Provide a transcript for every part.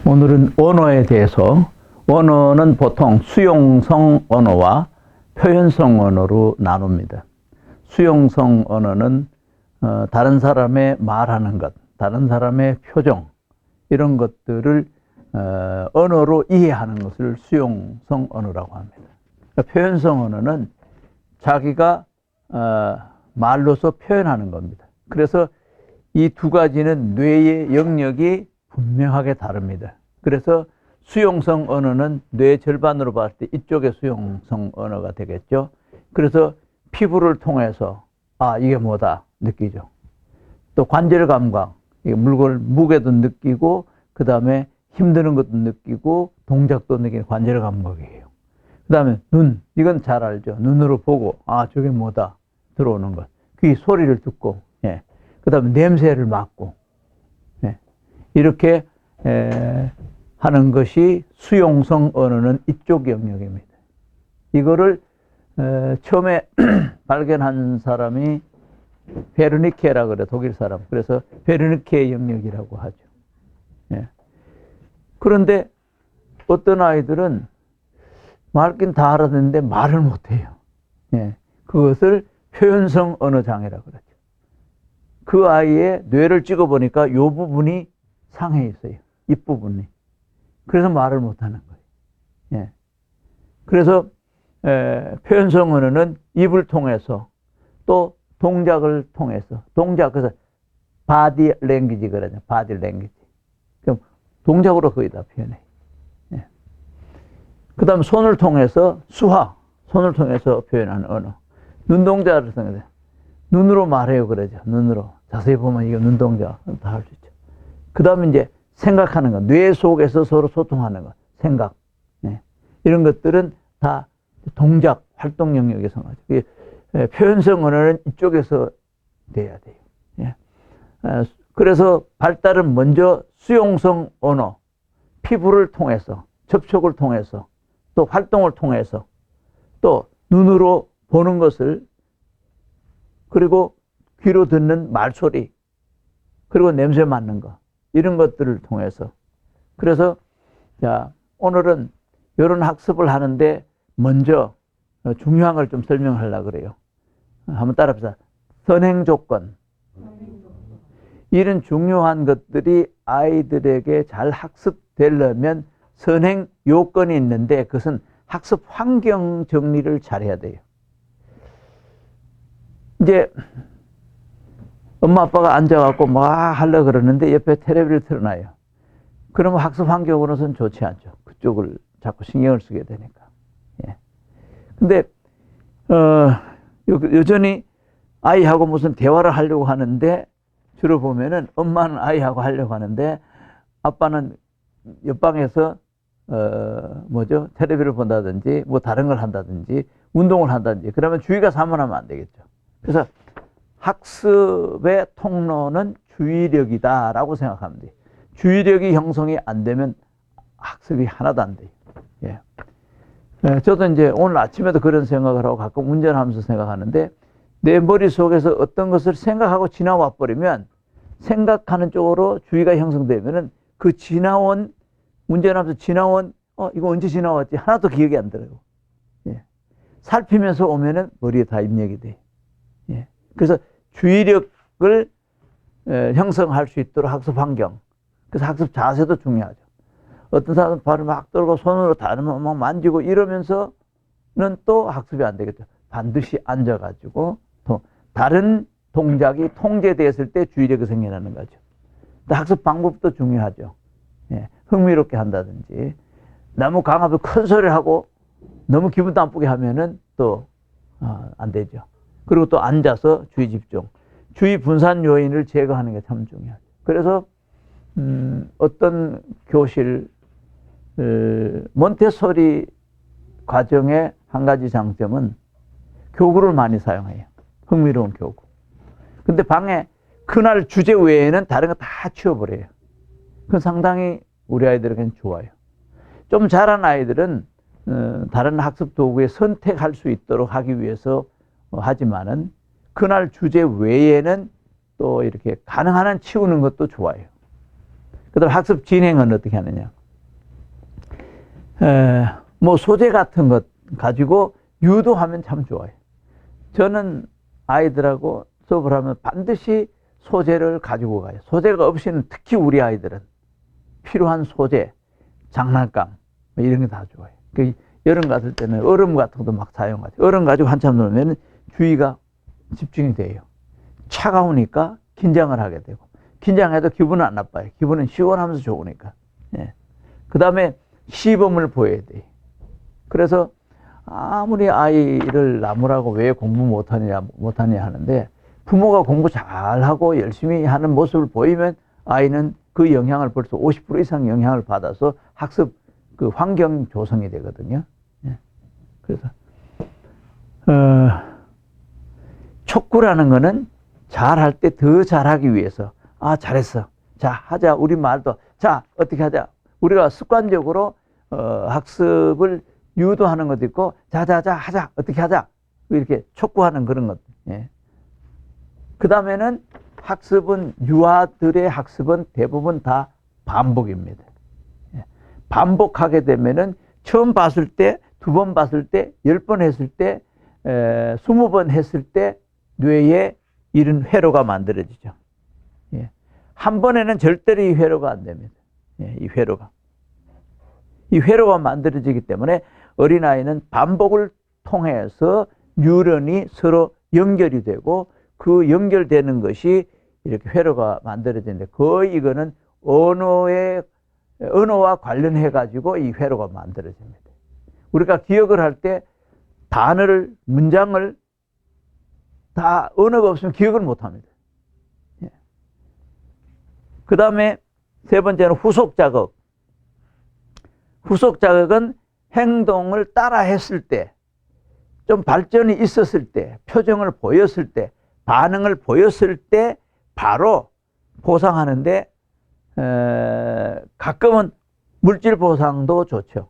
오늘은 언어에 대해서, 언어는 보통 수용성 언어와 표현성 언어로 나눕니다. 수용성 언어는 다른 사람의 말하는 것, 다른 사람의 표정, 이런 것들을 언어로 이해하는 것을 수용성 언어라고 합니다. 그러니까 표현성 언어는 자기가 말로서 표현하는 겁니다. 그래서 이 두 가지는 뇌의 영역이 분명하게 다릅니다. 그래서 수용성 언어는 뇌 절반으로 봤을 때 이쪽의 수용성 언어가 되겠죠. 그래서 피부를 통해서 이게 뭐다 느끼죠. 또 관절 감각, 물건을 무게도 느끼고 그 다음에 힘드는 것도 느끼고 동작도 느끼는 관절 감각이에요. 그 다음에 눈, 이건 잘 알죠. 눈으로 보고 저게 뭐다 들어오는 것. 귀 소리를 듣고, 그 다음에 냄새를 맡고, 이렇게 하는 것이 수용성 언어는 이쪽 영역입니다. 이거를 처음에 발견한 사람이 베르니케라 그래, 독일 사람. 그래서 베르니케 영역이라고 하죠. 그런데 어떤 아이들은 말긴 다 알아듣는데 말을 못해요. 그것을 표현성 언어 장애라고 그러죠. 그 아이의 뇌를 찍어보니까 이 부분이 상해 있어요. 입부분이. 그래서 말을 못하는 거예요. 그래서 표현성 언어는 입을 통해서 또 동작을 통해서, 그래서 바디 랭귀지 그러죠. 바디 랭귀지. 그럼 동작으로 거의 다 표현해요. 그 다음 손을 통해서 손을 통해서 표현하는 언어. 눈동자를 통해서 눈으로 말해요 그러죠. 눈으로. 자세히 보면 이거 눈동자 다 할 수 있죠. 그 다음에 이제 생각하는 것, 뇌 속에서 서로 소통하는 것, 생각. 이런 것들은 다 동작, 활동 영역에 성하죠. 표현성 언어는 이쪽에서 돼야 돼요. 그래서 발달은 먼저 수용성 언어, 피부를 통해서, 접촉을 통해서, 또 활동을 통해서, 또 눈으로 보는 것을, 그리고 귀로 듣는 말소리, 그리고 냄새 맡는 것, 이런 것들을 통해서. 그래서 오늘은 이런 학습을 하는데 먼저 중요한 걸 좀 설명하려고 그래요. 한번 따라합시다. 선행 조건. 이런 중요한 것들이 아이들에게 잘 학습되려면 선행 요건이 있는데, 그것은 학습 환경 정리를 잘해야 돼요. 이제 엄마 아빠가 앉아갖고 하려고 그러는데 옆에 텔레비를 틀어놔요. 그러면 학습 환경으로서는 좋지 않죠. 그쪽을 자꾸 신경을 쓰게 되니까. 근데 여전히 아이하고 무슨 대화를 하려고 하는데, 주로 보면은 엄마는 아이하고 하려고 하는데 아빠는 옆방에서 텔레비를 본다든지 다른 걸 한다든지 운동을 한다든지, 그러면 주의가散漫하면 안 되겠죠. 그래서 학습의 통로는 주의력이다라고 생각하면 돼요. 주의력이 형성이 안 되면 학습이 하나도 안 돼요. 저도 이제 오늘 아침에도 그런 생각을 하고 가끔 운전하면서 생각하는데, 내 머릿속에서 어떤 것을 생각하고 지나와 버리면, 생각하는 쪽으로 주의가 형성되면은 그 운전하면서 지나온 이거 언제 지나왔지 하나도 기억이 안 들어요. 살피면서 오면은 머리에 다 입력이 돼요. 그래서 주의력을 형성할 수 있도록 학습 환경, 그래서 학습 자세도 중요하죠. 어떤 사람은 발을 막 떨고 손으로 다른 막 만지고 이러면서는 또 학습이 안 되겠죠. 반드시 앉아가지고 또 다른 동작이 통제됐을 때 주의력이 생겨나는 거죠. 또 학습 방법도 중요하죠. 흥미롭게 한다든지, 너무 강하게 큰 소리를 하고 너무 기분 나쁘게 하면은 또 안 되죠. 그리고 또 앉아서 주의 집중, 주의 분산 요인을 제거하는 게 참 중요하죠. 그래서 어떤 교실, 몬테소리 과정의 한 가지 장점은 교구를 많이 사용해요. 흥미로운 교구. 근데 방에 그날 주제 외에는 다른 거 다 치워버려요. 그건 상당히 우리 아이들에게는 좋아요. 좀 잘한 아이들은 다른 학습 도구에 선택할 수 있도록 하기 위해서 하지만은, 그날 주제 외에는 또 이렇게 가능한 한 치우는 것도 좋아요. 그다음 학습 진행은 어떻게 하느냐. 뭐 소재 같은 것 가지고 유도하면 참 좋아요. 저는 아이들하고 수업을 하면 반드시 소재를 가지고 가요. 소재가 없이는 특히 우리 아이들은 필요한 소재, 장난감 뭐 이런 게 다 좋아요. 그 여름 갔을 때는 얼음 같은 것도 막 사용하죠. 얼음 가지고 한참 놀면 주의가 집중이 돼요. 차가우니까 긴장을 하게 되고, 긴장해도 기분은 안 나빠요. 기분은 시원하면서 좋으니까. 예. 그 다음에 시범을 보여야 돼요. 그래서 아무리 아이를 나무라고 왜 공부 못하냐 하는데, 부모가 공부 잘하고 열심히 하는 모습을 보이면 아이는 그 영향을 벌써 50% 이상 영향을 받아서 학습 그 환경 조성이 되거든요. 예. 그래서 촉구라는 거는 잘할 때 더 잘하기 위해서, 아 잘했어, 자 하자, 우리 말도 자 어떻게 하자, 우리가 습관적으로 학습을 유도하는 것도 있고, 자자자 하자, 어떻게 하자, 이렇게 촉구하는 그런 것. 예. 그 다음에는 학습은, 유아들의 학습은 대부분 다 반복입니다. 예. 반복하게 되면은 처음 봤을 때, 두 번 봤을 때, 10번 했을 때, 20번 했을 때 뇌에 이런 회로가 만들어지죠. 예. 한 번에는 절대로 이 회로가 안 됩니다. 예, 이 회로가. 이 회로가 만들어지기 때문에 어린아이는 반복을 통해서 뉴런이 서로 연결이 되고, 그 연결되는 것이 이렇게 회로가 만들어지는데, 거의 이거는 언어와 관련해 가지고 이 회로가 만들어집니다. 우리가 기억을 할 때 단어를, 문장을 다 언어가 없으면 기억을 못 합니다. 예. 그 다음에 세 번째는 후속 자극. 후속 자극은 행동을 따라 했을 때, 좀 발전이 있었을 때, 표정을 보였을 때, 반응을 보였을 때 바로 보상하는데, 가끔은 물질 보상도 좋죠.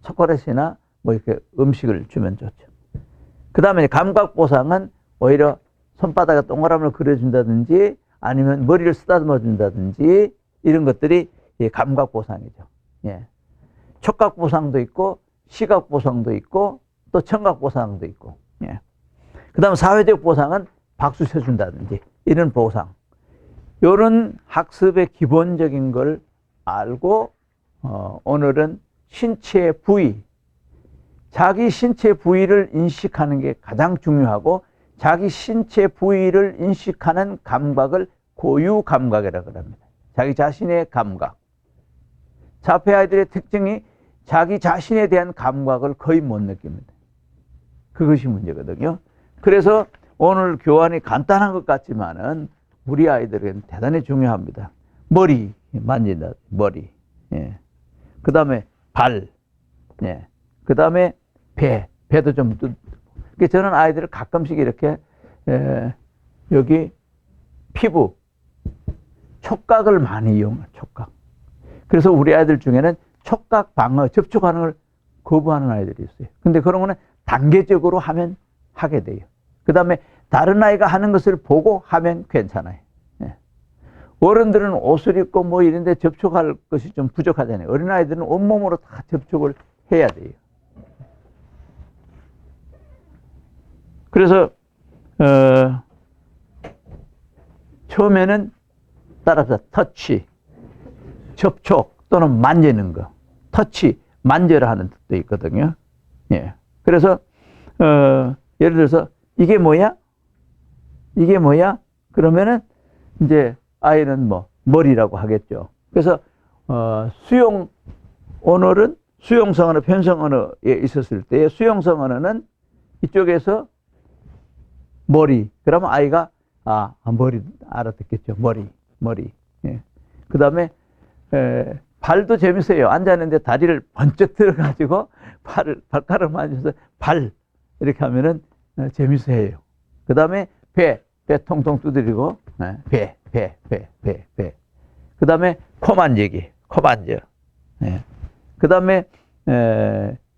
초콜릿이나 뭐 이렇게 음식을 주면 좋죠. 그 다음에 감각 보상은 오히려 손바닥에 동그라미를 그려준다든지, 아니면 머리를 쓰다듬어 준다든지, 이런 것들이 감각 보상이죠. 예. 촉각 보상도 있고, 시각 보상도 있고, 또 청각 보상도 있고. 예. 그 다음 사회적 보상은 박수 쳐준다든지, 이런 보상. 이런 학습의 기본적인 걸 알고, 오늘은 신체 부위, 자기 신체 부위를 인식하는 게 가장 중요하고, 자기 신체 부위를 인식하는 감각을 고유 감각이라고 합니다. 자기 자신의 감각. 자폐 아이들의 특징이 자기 자신에 대한 감각을 거의 못 느낍니다. 그것이 문제거든요. 그래서 오늘 교환이 간단한 것 같지만은 우리 아이들에게는 대단히 중요합니다. 머리 만진다, 머리. 예. 그 다음에 발. 예. 그 다음에 배도 좀. 저는 아이들을 가끔씩 이렇게, 여기 피부, 촉각을 많이 이용해요, 촉각. 그래서 우리 아이들 중에는 촉각 방어, 접촉하는 걸 거부하는 아이들이 있어요. 근데 그런 거는 단계적으로 하면 하게 돼요. 그 다음에 다른 아이가 하는 것을 보고 하면 괜찮아요. 예. 어른들은 옷을 입고 뭐 이런데 접촉할 것이 좀 부족하잖아요. 어린아이들은 온몸으로 다 접촉을 해야 돼요. 그래서 처음에는 따라서 터치, 접촉 또는 만지는 거, 터치, 만져라 하는 뜻도 있거든요. 예. 그래서 예를 들어서 이게 뭐야? 이게 뭐야? 그러면은 이제 아이는 뭐 머리라고 하겠죠. 그래서 수용 언어는, 수용성 언어, 편성 언어에 있었을 때 수용성 언어는 이쪽에서 머리. 그러면 아이가 머리 알아듣겠죠. 머리. 예. 그 다음에 발도 재밌어요. 앉았는데 다리를 번쩍 들어가지고 발가락 만져서 발 이렇게 하면은 재밌어해요. 그 다음에 배 통통 두드리고, 배. 그 다음에 코 만지기, 코 만져. 예. 그 다음에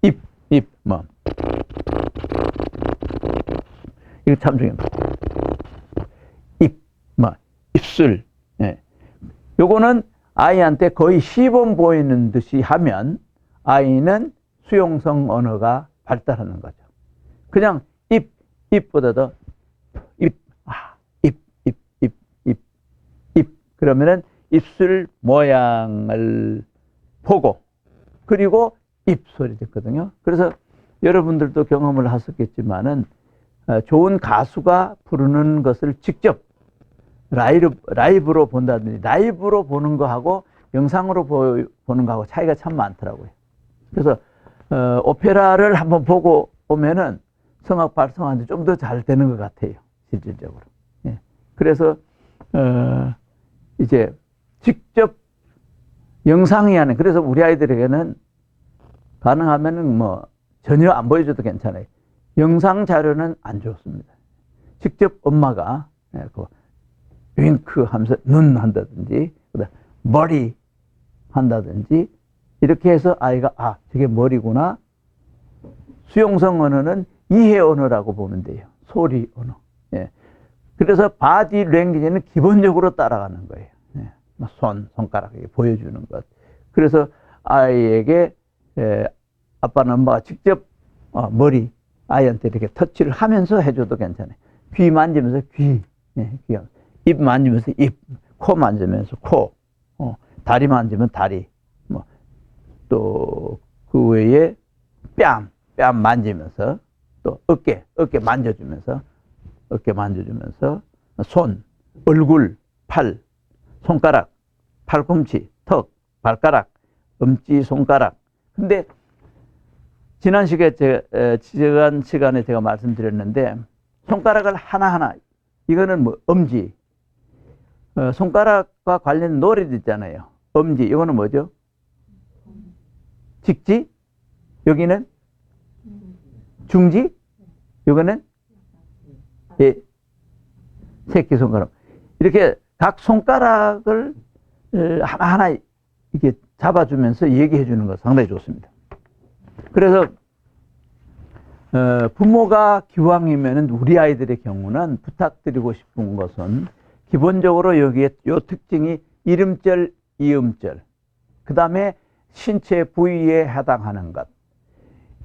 입 뭐. 이거 참 중요합니다. 입술. 예. 요거는 아이한테 거의 시범 보이는 듯이 하면 아이는 수용성 언어가 발달하는 거죠. 그냥 입보다도 입. 그러면은 입술 모양을 보고, 그리고 입소리 듣거든요. 그래서 여러분들도 경험을 하셨겠지만은, 좋은 가수가 부르는 것을 직접 라이브로 본다든지, 라이브로 보는 거하고 영상으로 보는 거하고 차이가 참 많더라고요. 그래서 오페라를 한번 보고 오면은 성악 발성하는데 좀 더 잘 되는 것 같아요, 실질적으로. 예. 그래서 이제 직접 영상이 하는, 그래서 우리 아이들에게는 가능하면은 뭐 전혀 안 보여줘도 괜찮아요. 영상 자료는 안 좋습니다. 직접 엄마가 그 윙크 하면서 눈 한다든지, 머리 한다든지, 이렇게 해서 아이가 아, 저게 머리구나. 수용성 언어는 이해 언어라고 보면 돼요. 소리 언어. 예. 그래서 바디 랭귀지는 기본적으로 따라가는 거예요. 예. 손가락 보여주는 것. 그래서 아이에게 아빠는 엄마가 직접 머리 아이한테 이렇게 터치를 하면서 해줘도 괜찮아요. 귀 만지면서 귀, 예, 입 만지면서 입, 코 만지면서 코, 다리 만지면 다리, 뭐 또 그 외에 뺨 만지면서, 또 어깨 만져주면서, 손, 얼굴, 팔, 손가락, 팔꿈치, 턱, 발가락, 엄지 손가락. 근데 지난 시간에 제가 말씀드렸는데, 손가락을 하나하나, 이거는 뭐 엄지, 손가락과 관련 노래도 있잖아요. 엄지, 이거는 뭐죠? 직지? 여기는 중지? 이거는 예, 새끼손가락. 이렇게 각 손가락을 하나하나 이렇게 잡아주면서 얘기해 주는 거 상당히 좋습니다. 그래서 부모가 기왕이면 우리 아이들의 경우는 부탁드리고 싶은 것은 기본적으로 여기에 요 특징이 이름절, 이음절, 그 다음에 신체 부위에 해당하는 것,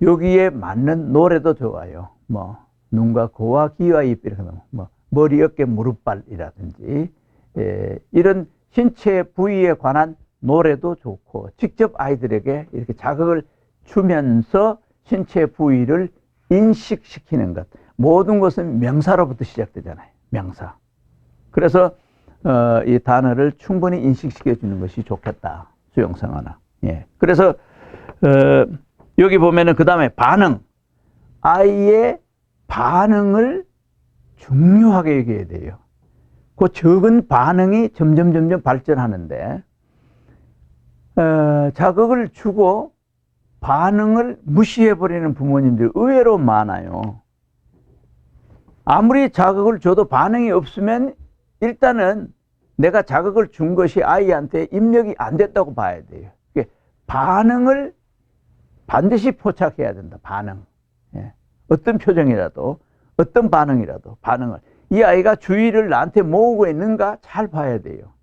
여기에 맞는 노래도 좋아요. 뭐 눈과 코와 귀와 입, 이렇게 뭐 머리, 어깨, 무릎, 발이라든지 이런 신체 부위에 관한 노래도 좋고, 직접 아이들에게 이렇게 자극을 주면서 신체 부위를 인식시키는 것. 모든 것은 명사로부터 시작되잖아요. 명사. 그래서 이 단어를 충분히 인식시켜 주는 것이 좋겠다. 수용성 언어. 예. 그래서 여기 보면은 그 다음에 반응. 아이의 반응을 중요하게 얘기해야 돼요. 그 적은 반응이 점점 발전하는데, 자극을 주고 반응을 무시해버리는 부모님들이 의외로 많아요. 아무리 자극을 줘도 반응이 없으면 일단은 내가 자극을 준 것이 아이한테 입력이 안 됐다고 봐야 돼요. 반응을 반드시 포착해야 된다. 반응. 예. 어떤 표정이라도, 어떤 반응이라도 반응을. 이 아이가 주의를 나한테 모으고 있는가 잘 봐야 돼요.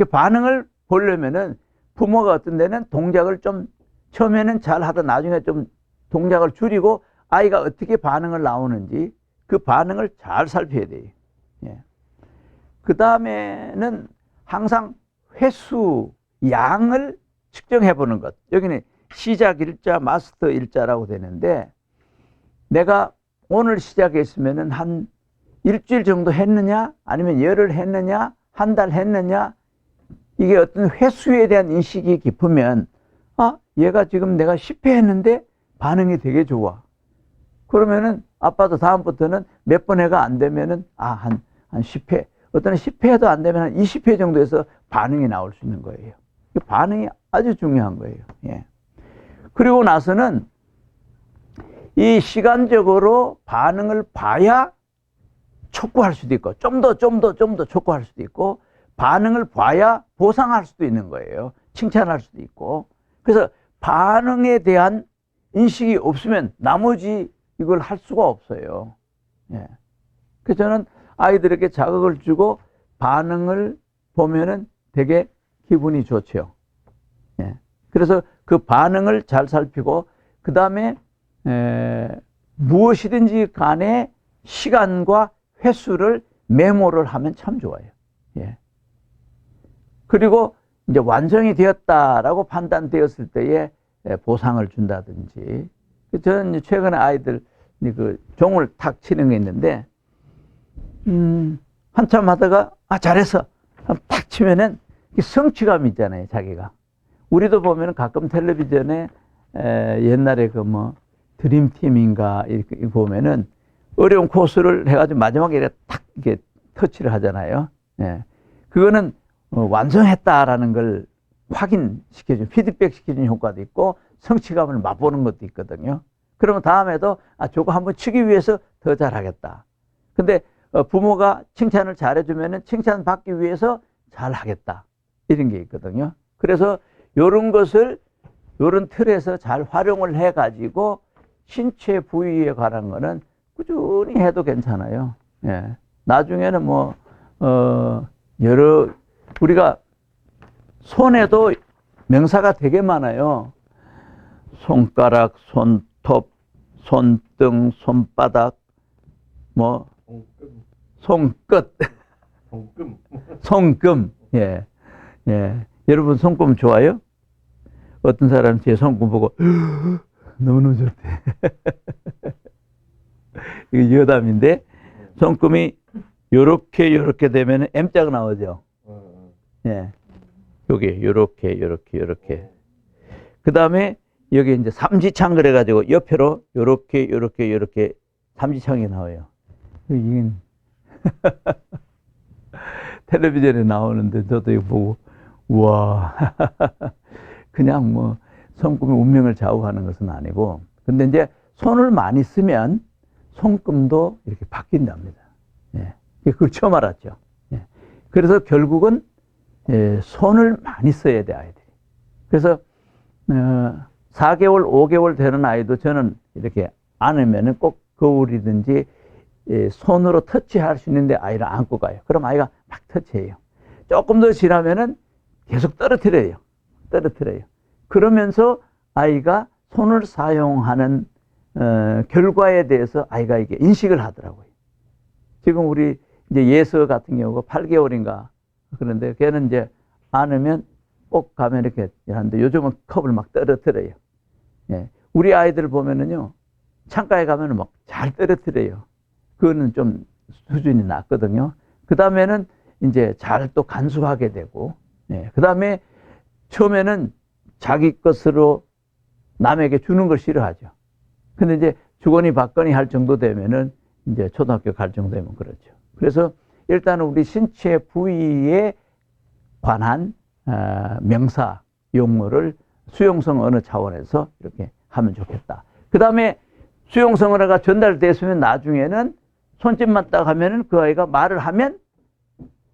반응을 보려면은 부모가 어떤 데는 동작을 좀 처음에는 잘 하다 나중에 좀 동작을 줄이고 아이가 어떻게 반응을 나오는지 그 반응을 잘 살펴야 돼요. 예. 그 다음에는 항상 횟수, 양을 측정해 보는 것. 여기는 시작 일자, 마스터 일자라고 되는데, 내가 오늘 시작했으면은 한 일주일 정도 했느냐, 아니면 열흘 했느냐, 한 달 했느냐, 이게 어떤 횟수에 대한 인식이 깊으면, 아, 얘가 지금 내가 10회 했는데 반응이 되게 좋아. 그러면은 아빠도 다음부터는 몇 번 해가 안 되면은, 한 10회. 어떤 10회도 안 되면 한 20회 정도에서 반응이 나올 수 있는 거예요. 반응이 아주 중요한 거예요. 예. 그리고 나서는 이 시간적으로 반응을 봐야 촉구할 수도 있고, 좀 더 촉구할 수도 있고, 반응을 봐야 보상할 수도 있는 거예요. 칭찬할 수도 있고. 그래서 반응에 대한 인식이 없으면 나머지 이걸 할 수가 없어요. 예. 그래서 저는 아이들에게 자극을 주고 반응을 보면은 되게 기분이 좋죠. 예. 그래서 그 반응을 잘 살피고 그 다음에 무엇이든지 간에 시간과 횟수를 메모를 하면 참 좋아요. 예. 그리고 이제 완성이 되었다라고 판단되었을 때에 보상을 준다든지. 저는 최근에 아이들 그 종을 탁 치는 게 있는데, 한참 하다가, 잘했어. 탁 치면은 성취감이 있잖아요, 자기가. 우리도 보면은 가끔 텔레비전에 옛날에 그 드림팀인가 이렇게 보면은 어려운 코스를 해가지고 마지막에 이렇게 탁 이렇게 터치를 하잖아요. 예. 그거는 완성했다라는 걸 확인시켜주는, 피드백 시켜주는 효과도 있고 성취감을 맛보는 것도 있거든요. 그러면 다음에도 저거 한번 치기 위해서 더 잘하겠다. 근데 부모가 칭찬을 잘해주면은 칭찬받기 위해서 잘하겠다. 이런 게 있거든요. 그래서 이런 것을 이런 틀에서 잘 활용을 해가지고 신체 부위에 관한 거는 꾸준히 해도 괜찮아요. 예. 나중에는 우리가 손에도 명사가 되게 많아요. 손가락, 손톱, 손등, 손바닥, 손끝, 손금. 예. 예. 여러분 손금 좋아요? 어떤 사람은 제 손금 보고 너무너무 좋대. 이거 여담인데 손금이 요렇게 되면 M자가 나오죠. 예. 여기 요렇게. 그 다음에 여기 이제 삼지창 그래가지고 옆으로 요렇게 삼지창이 나와요. 이건 텔레비전에 나오는데 저도 이거 보고 우와. 그냥 손금이 운명을 좌우하는 것은 아니고, 근데 이제 손을 많이 쓰면 손금도 이렇게 바뀐답니다. 예. 그걸 처음 알았죠. 예. 그래서 결국은 손을 많이 써야 돼, 아이들이. 그래서 4개월, 5개월 되는 아이도 저는 이렇게 안으면은 꼭 거울이든지 손으로 터치할 수 있는데 아이를 안고 가요. 그럼 아이가 막 터치해요. 조금 더 지나면은 계속 떨어뜨려요. 그러면서 아이가 손을 사용하는 결과에 대해서 아이가 이게 인식을 하더라고요. 지금 우리 이제 예서 같은 경우가 8개월인가 그런데 걔는 이제 안으면 꼭 가면 이렇게 하는데 요즘은 컵을 막 떨어뜨려요. 예. 우리 아이들 보면은요, 창가에 가면은 막 잘 떨어뜨려요. 그거는 좀 수준이 낮거든요. 그 다음에는 이제 잘 또 간수하게 되고, 예. 그 다음에 처음에는 자기 것으로 남에게 주는 걸 싫어하죠. 근데 이제 주거니 받거니 할 정도 되면은 이제 초등학교 갈 정도 되면 그렇죠. 그래서 일단은 우리 신체 부위에 관한 명사, 용어를 수용성 언어 차원에서 이렇게 하면 좋겠다. 그 다음에 수용성 언어가 전달됐으면 나중에는 손짓만 딱 하면은 그 아이가 말을 하면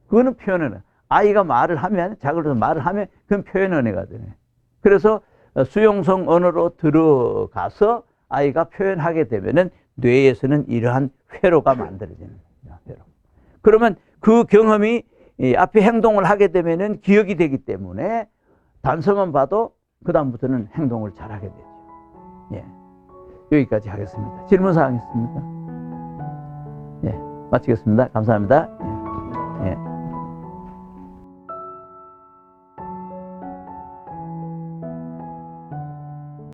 그거는 표현 언어. 아이가 말을 하면, 자기로서 말을 하면 그건 표현 언어가 되네. 그래서 수용성 언어로 들어가서 아이가 표현하게 되면은 뇌에서는 이러한 회로가 만들어지는 거예요. 회로. 그러면 그 경험이 앞에 행동을 하게 되면은 기억이 되기 때문에 단서만 봐도 그다음부터는 행동을 잘하게 되죠. 예. 여기까지 하겠습니다. 질문사항 있습니까? 예. 마치겠습니다. 감사합니다. 예.